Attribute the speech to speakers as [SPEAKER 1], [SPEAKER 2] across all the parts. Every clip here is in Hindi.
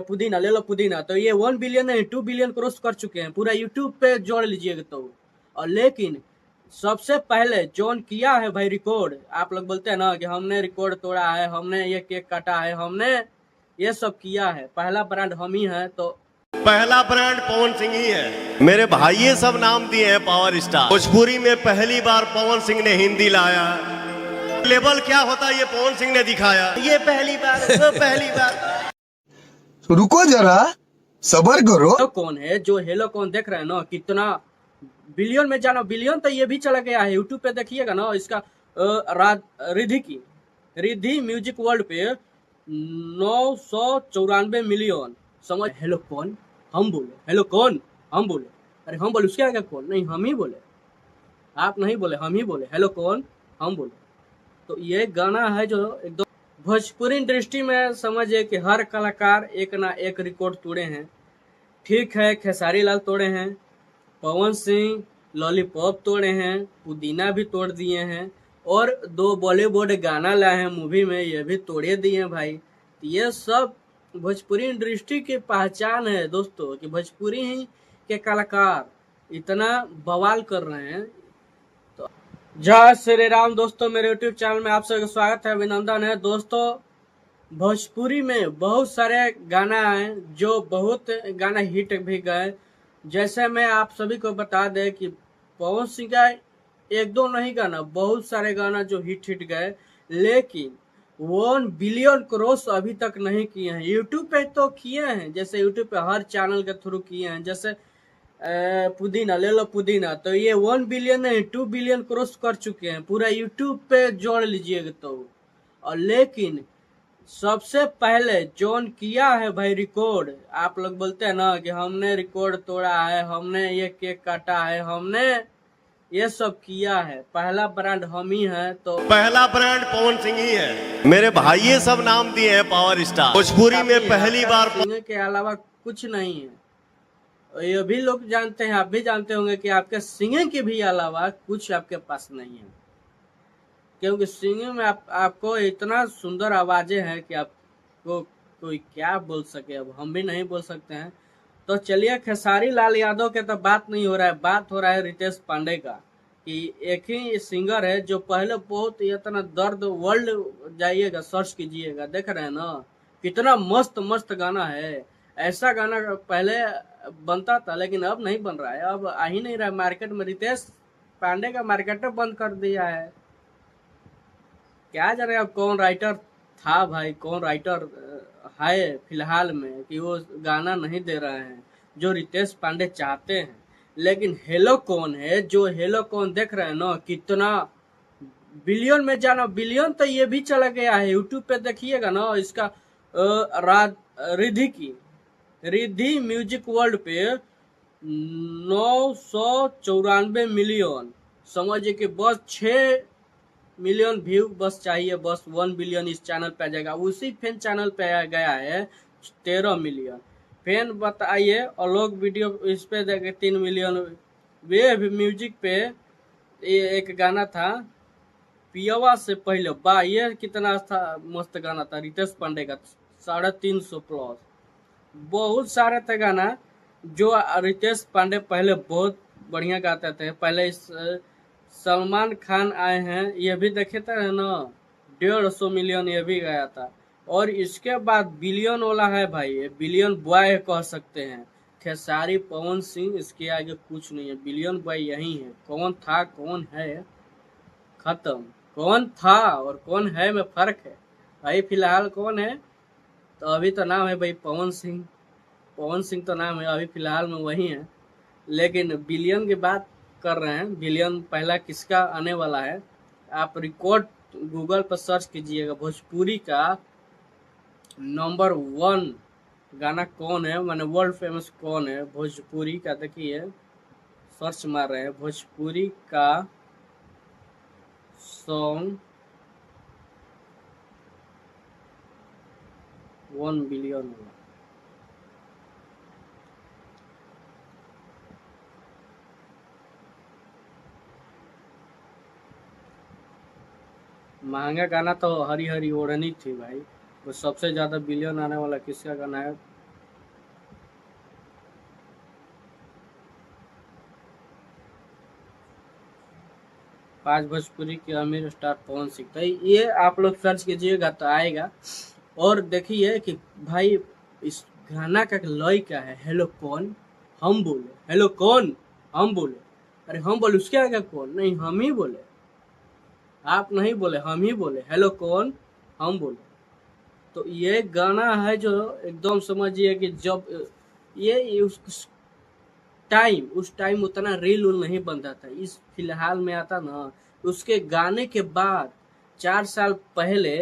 [SPEAKER 1] पुदीना ले लो पुदीना, तो ये 1 बिलियन नहीं 2 बिलियन क्रॉस कर चुके हैं, पूरा यूट्यूब पे जोड़ लीजिएगा तो। और लेकिन सबसे पहले जोन किया है भाई रिकॉर्ड, आप लोग बोलते हैं ना कि हमने रिकॉर्ड तोड़ा है, हमने ये केक काटा है, हमने ये सब किया है, पहला ब्रांड हम ही है। तो
[SPEAKER 2] पहला ब्रांड पवन सिंह ही है। मेरे भाई ये सब नाम दिए हैं पावर स्टार। भोजपुरी में पहली बार पवन सिंह ने हिंदी लाया, लेवल क्या होता है ये पवन सिंह ने दिखाया। ये पहली बार, वो पहली बार।
[SPEAKER 3] रुको जरा, सबर करो।
[SPEAKER 1] हेलो कौन है जो हेलो कौन देख रहे हैं ना, कितना बिलियन में जाना, बिलियन तो ये भी चला गया है, यूट्यूब पे देखिएगा ना इसका। रिद्धि म्यूजिक वर्ल्ड पे 994 मिलियन। समझ, हेलो कौन हम बोले, हेलो कौन हम बोले, अरे हम बोले उसके आगे कौन, नहीं हम ही बोले, आप नहीं बोले हम ही बोले, हेलो कौन हम बोले। तो ये गाना है जो एकदम भोजपुरी इंडस्ट्री में समझिए कि हर कलाकार एक ना एक रिकॉर्ड तोड़े हैं। ठीक है, खेसारी लाल तोड़े हैं, पवन सिंह लॉलीपॉप तोड़े हैं, पुदीना भी तोड़ दिए हैं, और 2 बॉलीवुड गाना लाए हैं मूवी में, ये भी तोड़े दिए हैं भाई। तो ये सब भोजपुरी इंडस्ट्री की पहचान है दोस्तों, कि भोजपुरी ही के कलाकार इतना बवाल कर रहे हैं। तो जय श्री राम दोस्तों, मेरे यूट्यूब चैनल में आप सबका स्वागत है, अभिनंदन है दोस्तों। भोजपुरी में बहुत सारे गाना हैं जो बहुत गाना हिट भी गए। जैसे मैं आप सभी को बता दें कि पवन सिंह का 1-2 नहीं गाना, बहुत सारे गाना जो हिट गए, लेकिन 1 बिलियन क्रॉस अभी तक नहीं किए हैं। यूट्यूब पे तो किए हैं, जैसे यूट्यूब पे हर चैनल के थ्रू किए हैं, जैसे पुदीना ले लो पुदीना, तो ये 1 बिलियन नहीं 2 बिलियन क्रॉस कर चुके हैं, पूरा यूट्यूब पे जोड़ लीजिएगा तो। और लेकिन सबसे पहले जोन किया है भाई रिकॉर्ड, आप लोग बोलते हैं ना कि हमने रिकॉर्ड तोड़ा है, हमने ये केक काटा है, हमने ये सब किया है, पहला ब्रांड हम ही है। तो
[SPEAKER 2] पहला ब्रांड पवन सिंह ही है। मेरे भाई ये सब नाम दिए हैं पावर स्टार। भोजपुरी में पहली बार
[SPEAKER 1] सिंगर के अलावा कुछ नहीं है, और ये भी लोग जानते हैं, आप भी जानते होंगे कि आपके सिंगिंग के भी अलावा कुछ आपके पास नहीं है, क्योंकि सिंगिंग में आपको इतना सुंदर आवाजें हैं कि आपको कोई क्या बोल सके, अब हम भी नहीं बोल सकते हैं। तो चलिए, खेसारी लाल यादव के तो बात नहीं हो रहा है, बात हो रहा है रितेश पांडे का, कि एक ही सिंगर है जो पहले बहुत इतना दर्द, वर्ल्ड जाइएगा सर्च कीजिएगा, देख रहे हैं ना कितना मस्त मस्त गाना है। ऐसा गाना पहले बनता था लेकिन अब नहीं बन रहा है, अब आ ही नहीं रहा है मार्केट में। रितेश पांडे का मार्केट बंद कर दिया है, क्या जाने अब कौन राइटर था भाई, कौन राइटर है फिलहाल में कि वो गाना नहीं दे रहे हैं जो रितेश पांडे चाहते हैं। लेकिन हेलो कौन है जो हेलो कौन देख रहे हैं ना, कितना बिलियन में जाना, बिलियन तो ये भी चला गया है, यूट्यूब पे देखिएगा ना इसका। रिद्धि म्यूजिक वर्ल्ड पे 994 मिलियन। समझिए कि बस 6 मिलियन व्यू बस चाहिए, बस 1 बिलियन इस चैनल पे आ जाएगा। उसी फैन चैनल पे आ गया है 13 मिलियन फैन, बताइए। और लोग वीडियो इस पे देखे 3 मिलियन। वे म्यूजिक पे ये एक गाना था पियावा से पहले, बा ये कितना था मस्त गाना था रितेश पांडे का, 350 प्लस। बहुत सारे थे गाना जो रितेश पांडे पहले बहुत बढ़िया गाते थे। पहले इस सलमान खान आए हैं, ये भी देखे थे ना, 150 मिलियन ये भी गया था। और इसके बाद बिलियन वाला है भाई, ये बिलियन बॉय कह सकते हैं, खेसारी पवन सिंह, इसके आगे कुछ नहीं है, बिलियन बॉय यही है। कौन था कौन है खत्म, कौन था और कौन है में फर्क है भाई। फिलहाल कौन है, तो अभी तो नाम है भाई पवन सिंह, पवन सिंह तो नाम है अभी फिलहाल में वही है। लेकिन बिलियन की बात कर रहे हैं, बिलियन पहला किसका आने वाला है, आप रिकॉर्ड गूगल पर सर्च कीजिएगा, भोजपुरी का नंबर 1 गाना कौन है, माने वर्ल्ड फेमस कौन है भोजपुरी का। देखिए सर्च मार रहे हैं भोजपुरी का सॉन्ग 1 बिलियन। महंगा गाना तो हरी हरी ओढ़नी थी भाई। वो सबसे ज्यादा बिलियन आने वाला किसका गाना है, आज भोजपुरी के अमीर स्टार पवन सिंह, तो ये आप लोग सर्च कीजिएगा तो आएगा। और देखिए कि भाई इस गाना का लय क्या है, हेलो कौन हम बोले, हेलो कौन हम बोले, अरे हम बोले उसके आगे कौन, नहीं हम ही बोले, आप नहीं बोले हम ही बोले, हेलो कौन हम बोले। तो ये गाना है जो एकदम समझिए कि जब ये उस टाइम उतना रील उल नहीं बनता था, इस फिलहाल में आता ना, उसके गाने के बाद 4 साल पहले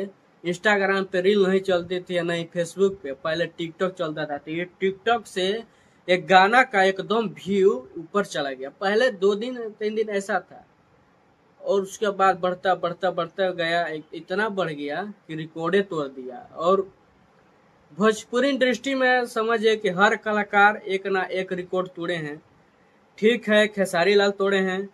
[SPEAKER 1] इंस्टाग्राम पे रील नहीं चलती थी, नहीं फेसबुक पे, पहले टिकटॉक चलता था। तो ये टिकटॉक से एक गाना का एकदम व्यू ऊपर चला गया, पहले 2 दिन 3 दिन ऐसा था, और उसके बाद बढ़ता बढ़ता बढ़ता गया, इतना बढ़ गया कि रिकॉर्डे तोड़ दिया। और भोजपुरी इंडस्ट्री में समझिए कि हर कलाकार एक ना एक रिकॉर्ड तोड़े हैं। ठीक है, खेसारी लाल तोड़े हैं,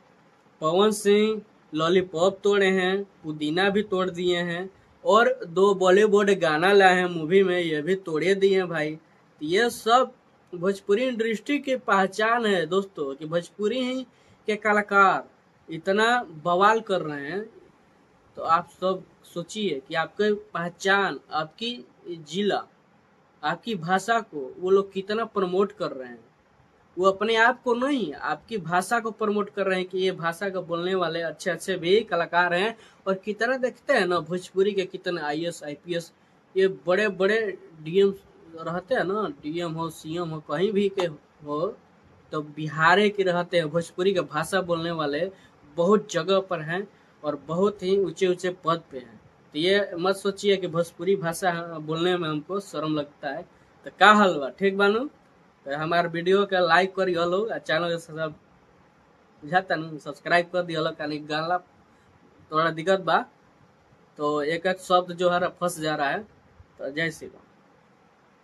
[SPEAKER 1] पवन सिंह लॉलीपॉप तोड़े हैं, पुदीना भी तोड़ दिए हैं, और 2 बॉलीवुड गाना लाए हैं मूवी में, ये भी तोड़े दिए हैं भाई। ये सब भोजपुरी इंडस्ट्री की पहचान है दोस्तों, कि भोजपुरी ही के कलाकार इतना बवाल कर रहे हैं। तो आप सब सोचिए कि आपके पहचान, आपकी जिला, आपकी भाषा को वो लोग कितना प्रमोट कर रहे हैं। वो अपने आप को नहीं, आपकी भाषा को प्रमोट कर रहे हैं कि ये भाषा को बोलने वाले अच्छे अच्छे भी कलाकार हैं। और कितना देखते हैं ना भोजपुरी के, कितने IAS IPS ये बड़े बड़े DM रहते हैं ना, DM हो CM हो कहीं भी के हो, तो बिहारे के रहते हैं, भोजपुरी के भाषा बोलने वाले बहुत जगह पर हैं और बहुत ही ऊंचे ऊंचे पद पे हैं। तो ये मत सोचिए कि भोजपुरी भाषा बोलने में हमको शर्म लगता है। तो का हाल बा, ठीक बानू? तो हमारे वीडियो के लाइक करिए लोग, चैनल के सब बुझाता न सब्सक्राइब कर दिए लोग, यानी गाना थोड़ा दिक्कत बा, तो एक एक शब्द जो है फंस जा रहा है। तो जय श्री राम।